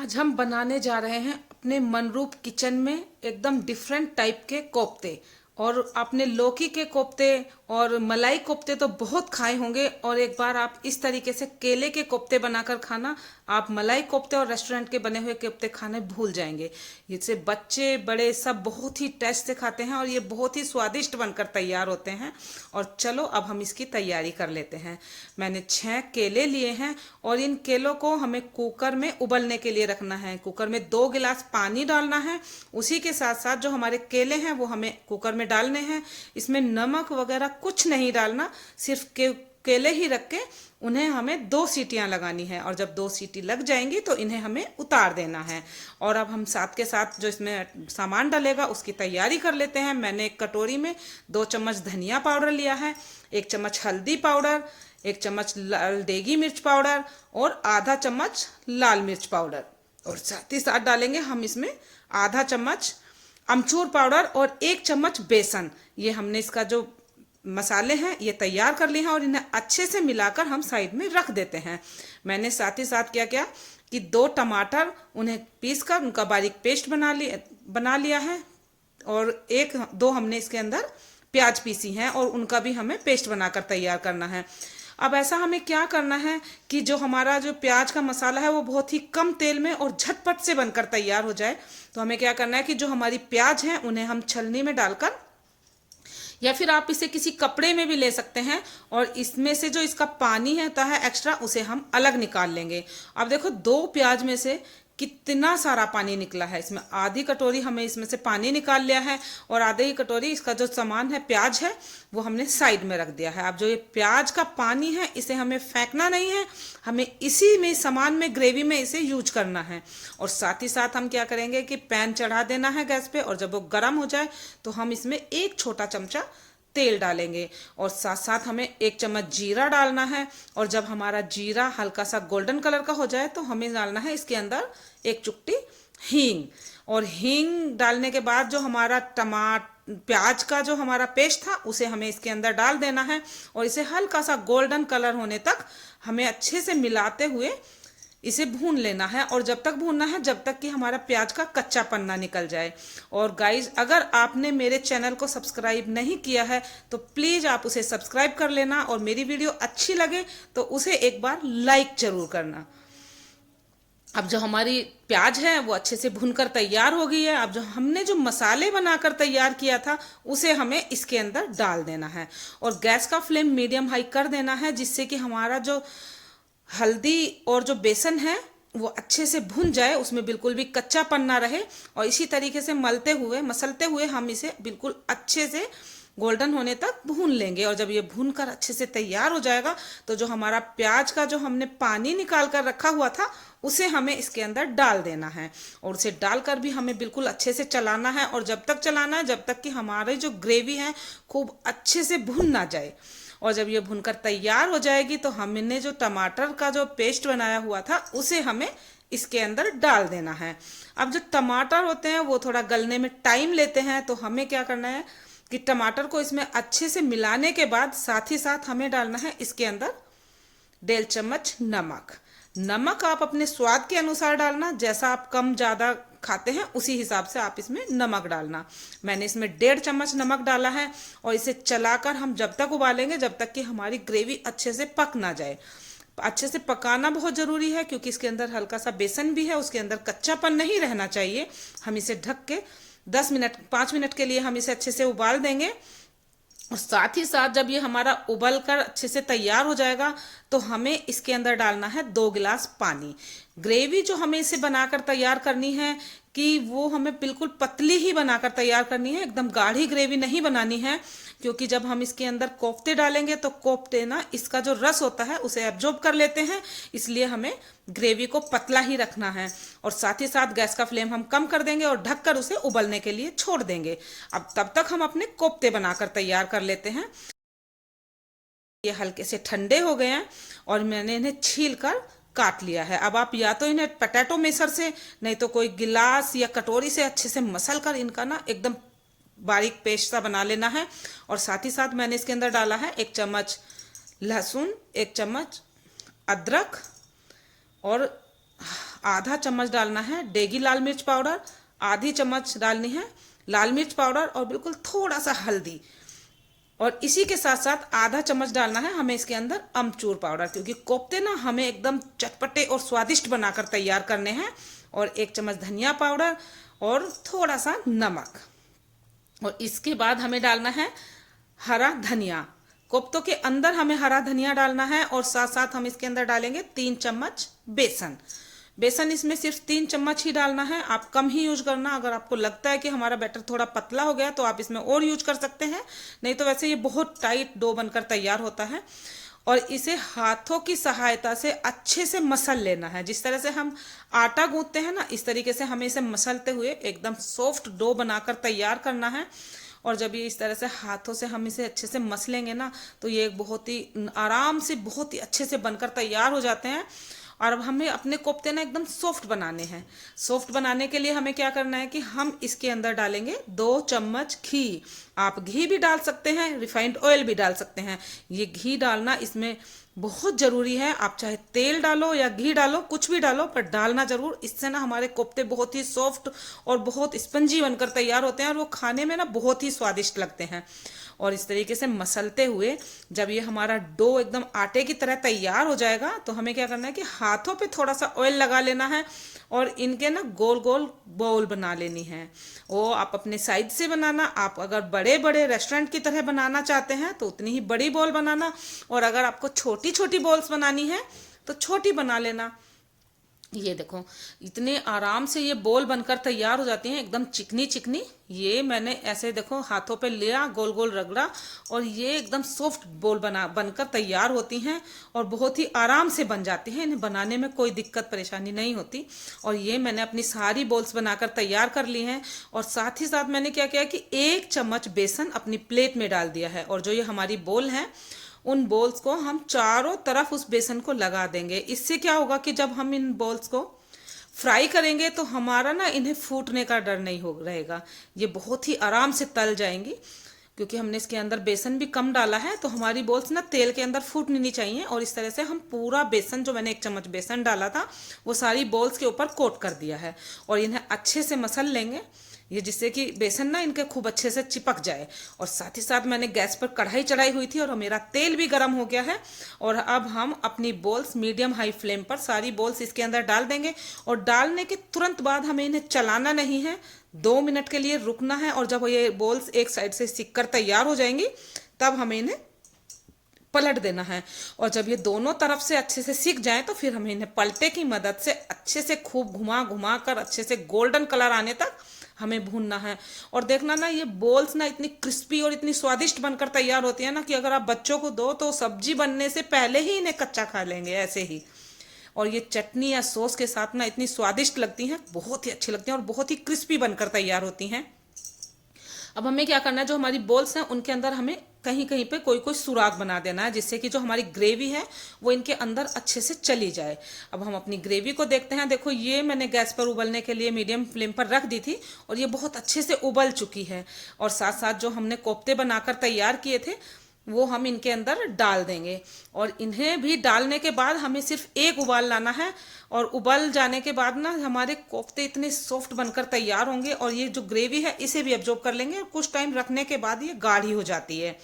आज हम बनाने जा रहे हैं अपने मनरूप किचन में एकदम डिफरेंट टाइप के कोफ्ते। और आपने लौकी के कोफ्ते और मलाई कोफ्ते तो बहुत खाए होंगे, और एक बार आप इस तरीके से केले के कोफ्ते बनाकर खाना, आप मलाई कोफ्ते और रेस्टोरेंट के बने हुए कोफ्ते खाने भूल जाएंगे। इससे बच्चे बड़े सब बहुत ही टेस्ट से खाते हैं और ये बहुत ही स्वादिष्ट बनकर तैयार होते हैं। और चलो अब हम इसकी तैयारी कर लेते हैं। मैंने 6 केले लिए हैं और इन केलों को हमें कुकर में उबलने के लिए रखना है। कुकर में 2 गिलास पानी डालना है। उसी के साथ साथ जो हमारे केले हैं वो हमें कुकर में डालने हैं। इसमें नमक वगैरह कुछ नहीं डालना, सिर्फ केले ही रख के उन्हें हमें 2 सीटियां लगानी है। और जब 2 सीटी लग जाएंगी तो इन्हें हमें उतार देना है। और अब हम साथ के साथ जो इसमें सामान डलेगा उसकी तैयारी कर लेते हैं। मैंने एक कटोरी में 2 चम्मच धनिया पाउडर लिया है, 1 चम्मच हल्दी पाउडर, 1 चम्मच लाल देगी मिर्च पाउडर और आधा चम्मच लाल मिर्च पाउडर। और साथ ही साथ डालेंगे हम इसमें आधा चम्मच अमचूर पाउडर और 1 चम्मच बेसन। ये हमने इसका जो मसाले हैं ये तैयार कर लिए हैं और इन्हें अच्छे से मिलाकर हम साइड में रख देते हैं। मैंने साथ ही साथ क्या किया कि 2 टमाटर उन्हें पीस कर उनका बारीक पेस्ट बना लिया है। और 1-2 हमने इसके अंदर प्याज पीसी हैं और उनका भी हमें पेस्ट बनाकर तैयार करना है। अब ऐसा हमें क्या करना है कि जो हमारा जो प्याज का मसाला है वो बहुत ही कम तेल में और झटपट से बनकर तैयार हो जाए। तो हमें क्या करना है कि जो हमारी प्याज है उन्हें हम छलनी में डालकर, या फिर आप इसे किसी कपड़े में भी ले सकते हैं, और इसमें से जो इसका पानी है एक्स्ट्रा उसे हम अलग निकाल लेंगे। अब देखो 2 प्याज में से कितना सारा पानी निकला है। इसमें आधी कटोरी हमें इसमें से पानी निकाल लिया है और आधी ही कटोरी इसका जो सामान है प्याज है वो हमने साइड में रख दिया है। अब जो ये प्याज का पानी है इसे हमें फेंकना नहीं है, हमें इसी में सामान में ग्रेवी में इसे यूज करना है। और साथ ही साथ हम क्या करेंगे कि पैन चढ़ा देना है गैस पे, और जब वो गर्म हो जाए तो हम इसमें 1 छोटा चमचा तेल डालेंगे और साथ साथ हमें 1 चम्मच जीरा डालना है। और जब हमारा जीरा हल्का सा गोल्डन कलर का हो जाए तो हमें डालना है इसके अंदर 1 चुटकी हींग। और हींग डालने के बाद जो हमारा प्याज का जो हमारा पेस्ट था उसे हमें इसके अंदर डाल देना है और इसे हल्का सा गोल्डन कलर होने तक हमें अच्छे से मिलाते हुए इसे भून लेना है। और जब तक भूनना है जब तक कि हमारा प्याज का कच्चापन ना निकल जाए। और गाइज, अगर आपने मेरे चैनल को सब्सक्राइब नहीं किया है तो प्लीज आप उसे सब्सक्राइब कर लेना, और मेरी वीडियो अच्छी लगे तो उसे एक बार लाइक जरूर करना। अब जो हमारी प्याज है वो अच्छे से भूनकर तैयार हो गई है। अब जो हमने जो मसाले बनाकर तैयार किया था उसे हमें इसके अंदर डाल देना है और गैस का फ्लेम मीडियम हाई कर देना है, जिससे कि हमारा जो हल्दी और जो बेसन है वो अच्छे से भुन जाए, उसमें बिल्कुल भी कच्चापन ना रहे। और इसी तरीके से मसलते हुए हम इसे बिल्कुल अच्छे से गोल्डन होने तक भून लेंगे। और जब ये भून कर अच्छे से तैयार हो जाएगा तो जो हमारा प्याज का जो हमने पानी निकाल कर रखा हुआ था उसे हमें इसके अंदर डाल देना है और उसे डालकर भी हमें बिल्कुल अच्छे से चलाना है। और जब तक चलाना है जब तक कि हमारी जो ग्रेवी है खूब अच्छे से भुन ना जाए। और जब ये भुनकर तैयार हो जाएगी तो हमने जो टमाटर का जो पेस्ट बनाया हुआ था उसे हमें इसके अंदर डाल देना है। अब जो टमाटर होते हैं वो थोड़ा गलने में टाइम लेते हैं, तो हमें क्या करना है कि टमाटर को इसमें अच्छे से मिलाने के बाद साथ ही साथ हमें डालना है इसके अंदर 1.5 चम्मच नमक। नमक आप अपने स्वाद के अनुसार डालना, जैसा आप कम ज़्यादा खाते हैं उसी हिसाब से आप इसमें नमक डालना। मैंने इसमें 1.5 चम्मच नमक डाला है और इसे चलाकर हम जब तक उबालेंगे जब तक कि हमारी ग्रेवी अच्छे से पक ना जाए। अच्छे से पकाना बहुत ज़रूरी है क्योंकि इसके अंदर हल्का सा बेसन भी है, उसके अंदर कच्चापन नहीं रहना चाहिए। हम इसे ढक के 5 मिनट के लिए हम इसे अच्छे से उबाल देंगे। और साथ ही साथ जब ये हमारा उबल कर अच्छे से तैयार हो जाएगा तो हमें इसके अंदर डालना है 2 गिलास पानी। ग्रेवी जो हमें इसे बनाकर तैयार करनी है कि वो हमें बिल्कुल पतली ही बनाकर तैयार करनी है, एकदम गाढ़ी ग्रेवी नहीं बनानी है। क्योंकि जब हम इसके अंदर कोफ्ते डालेंगे तो कोफ्ते ना इसका जो रस होता है उसे एब्जॉर्ब कर लेते हैं, इसलिए हमें ग्रेवी को पतला ही रखना है। और साथ ही साथ गैस का फ्लेम हम कम कर देंगे और ढककर उसे उबलने के लिए छोड़ देंगे। अब तब तक हम अपने कोफ्ते बनाकर तैयार कर लेते हैं। ये हल्के से ठंडे हो गए हैं और मैंने इन्हें छील कर काट लिया है। अब आप या तो इन्हें पोटैटो मेसर से, नहीं तो कोई गिलास या कटोरी से अच्छे से मसल कर इनका ना एकदम बारीक पेस्ट सा बना लेना है। और साथ ही साथ मैंने इसके अंदर डाला है 1 चम्मच लहसुन, 1 चम्मच अदरक और आधा चम्मच डालना है डेगी लाल मिर्च पाउडर, आधी चम्मच डालनी है लाल मिर्च पाउडर और बिल्कुल थोड़ा सा हल्दी। और इसी के साथ साथ आधा चम्मच डालना है हमें इसके अंदर अमचूर पाउडर, क्योंकि कोफ्ते ना हमें एकदम चटपटे और स्वादिष्ट बनाकर तैयार करने हैं। और 1 चम्मच धनिया पाउडर और थोड़ा सा नमक। और इसके बाद हमें डालना है हरा धनिया। कोफ्तों के अंदर हमें हरा धनिया डालना है और साथ साथ हम इसके अंदर डालेंगे 3 चम्मच बेसन। बेसन इसमें सिर्फ 3 चम्मच ही डालना है, आप कम ही यूज करना। अगर आपको लगता है कि हमारा बैटर थोड़ा पतला हो गया तो आप इसमें और यूज कर सकते हैं, नहीं तो वैसे ये बहुत टाइट डो बनकर तैयार होता है। और इसे हाथों की सहायता से अच्छे से मसल लेना है। जिस तरह से हम आटा गूंथते हैं ना, इस तरीके से हमें इसे मसलते हुए एकदम सॉफ्ट डो बनाकर तैयार करना है। और जब ये इस तरह से हाथों से हम इसे अच्छे से मसलेंगे ना, तो ये बहुत ही आराम से बहुत ही अच्छे से बनकर तैयार हो जाते हैं। और अब हमें अपने कोफ्ते ना एकदम सॉफ्ट बनाने हैं। सॉफ्ट बनाने के लिए हमें क्या करना है कि हम इसके अंदर डालेंगे 2 चम्मच घी। आप घी भी डाल सकते हैं, रिफाइंड ऑयल भी डाल सकते हैं। ये घी डालना इसमें बहुत जरूरी है। आप चाहे तेल डालो या घी डालो, कुछ भी डालो, पर डालना जरूर। इससे ना हमारे कोफ्ते बहुत ही सॉफ्ट और बहुत स्पंजी बनकर तैयार होते हैं और वो खाने में ना बहुत ही स्वादिष्ट लगते हैं। और इस तरीके से मसलते हुए जब ये हमारा डो एकदम आटे की तरह तैयार हो जाएगा, तो हमें क्या करना है कि हाथों पे थोड़ा सा ऑयल लगा लेना है और इनके ना गोल गोल बॉल बना लेनी है। वो आप अपने साइज से बनाना। आप अगर बड़े बड़े रेस्टोरेंट की तरह बनाना चाहते हैं तो उतनी ही बड़ी बॉल बनाना, और अगर आपको छोटी छोटी बॉल्स बनानी है तो छोटी बना लेना। ये देखो इतने आराम से ये बोल बनकर तैयार हो जाती हैं, एकदम चिकनी चिकनी। ये मैंने ऐसे देखो हाथों पे लिया, गोल गोल रगड़ा, और ये एकदम सॉफ्ट बोल बनकर तैयार होती हैं और बहुत ही आराम से बन जाती हैं। इन्हें बनाने में कोई दिक्कत परेशानी नहीं होती। और ये मैंने अपनी सारी बोल्स बनाकर तैयार कर ली हैं। और साथ ही साथ मैंने क्या किया कि 1 चम्मच बेसन अपनी प्लेट में डाल दिया है। और जो ये हमारी बोल है, उन बॉल्स को हम चारों तरफ उस बेसन को लगा देंगे। इससे क्या होगा कि जब हम इन बॉल्स को फ्राई करेंगे तो हमारा ना इन्हें फूटने का डर नहीं हो रहेगा। ये बहुत ही आराम से तल जाएंगी, क्योंकि हमने इसके अंदर बेसन भी कम डाला है। तो हमारी बॉल्स ना तेल के अंदर फूटनी नहीं चाहिए। और इस तरह से हम पूरा बेसन, जो मैंने 1 चम्मच बेसन डाला था, वो सारी बॉल्स के ऊपर कोट कर दिया है। और इन्हें अच्छे से मसल लेंगे, ये जिससे कि बेसन ना इनके खूब अच्छे से चिपक जाए। और साथ ही साथ मैंने गैस पर कढ़ाई चढ़ाई हुई थी और मेरा तेल भी गर्म हो गया है। और अब हम अपनी बॉल्स मीडियम हाई फ्लेम पर सारी बॉल्स इसके अंदर डाल देंगे। और डालने के तुरंत बाद हमें इन्हें चलाना नहीं है, 2 मिनट के लिए रुकना है। और जब ये बॉल्स एक साइड से सिक कर तैयार हो जाएंगी, तब हमें इन्हें पलट देना है। और जब ये दोनों तरफ से अच्छे से सिक जाए, तो फिर हमें इन्हें पलटे की मदद से अच्छे से खूब घुमा घुमा कर अच्छे से गोल्डन कलर आने तक हमें भूनना है। और देखना ना, ये बॉल्स ना इतनी क्रिस्पी और इतनी स्वादिष्ट बनकर तैयार होती है ना, कि अगर आप बच्चों को दो तो सब्जी बनने से पहले ही इन्हें कच्चा खा लेंगे ऐसे ही। और ये चटनी या सॉस के साथ ना इतनी स्वादिष्ट लगती हैं, बहुत ही अच्छी लगती हैं और बहुत ही क्रिस्पी बनकर तैयार होती हैं। अब हमें क्या करना है, जो हमारी बॉल्स हैं उनके अंदर हमें कहीं कहीं पे कोई कोई सुराख बना देना है, जिससे कि जो हमारी ग्रेवी है वो इनके अंदर अच्छे से चली जाए। अब हम अपनी ग्रेवी को देखते हैं। देखो ये मैंने गैस पर उबलने के लिए मीडियम फ्लेम पर रख दी थी और ये बहुत अच्छे से उबल चुकी है। और साथ साथ जो हमने कोफ्ते बनाकर तैयार किए थे वो हम इनके अंदर डाल देंगे। और इन्हें भी डालने के बाद हमें सिर्फ 1 उबाल लाना है। और उबल जाने के बाद ना हमारे कोफ्ते इतने सॉफ्ट बनकर तैयार होंगे, और ये जो ग्रेवी है इसे भी एब्जॉर्ब कर लेंगे। और कुछ टाइम रखने के बाद ये गाढ़ी हो जाती है,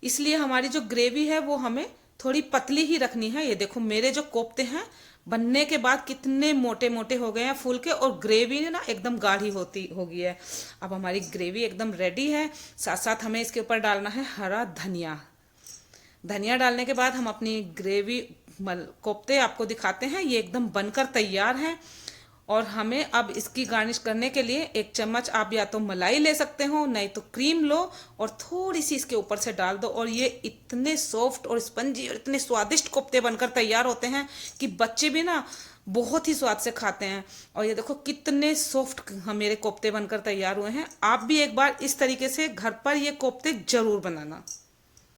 इसलिए हमारी जो ग्रेवी है वो हमें थोड़ी पतली ही रखनी है। ये देखो मेरे जो कोफ्ते हैं बनने के बाद कितने मोटे मोटे हो गए हैं फूल के, और ग्रेवी ना एकदम गाढ़ी हो गई है। अब हमारी ग्रेवी एकदम रेडी है। साथ साथ हमें इसके ऊपर डालना है हरा धनिया। धनिया डालने के बाद हम अपनी ग्रेवी कोफ्ते आपको दिखाते हैं, ये एकदम बनकर तैयार हैं। और हमें अब इसकी गार्निश करने के लिए 1 चम्मच आप या तो मलाई ले सकते हो, नहीं तो क्रीम लो और थोड़ी सी इसके ऊपर से डाल दो। और ये इतने सॉफ्ट और स्पंजी और इतने स्वादिष्ट कोफ्ते बनकर तैयार होते हैं कि बच्चे भी ना बहुत ही स्वाद से खाते हैं। और ये देखो कितने सॉफ्ट मेरे कोफ्ते बनकर तैयार हुए हैं। आप भी एक बार इस तरीके से घर पर ये कोफ्ते जरूर बनाना।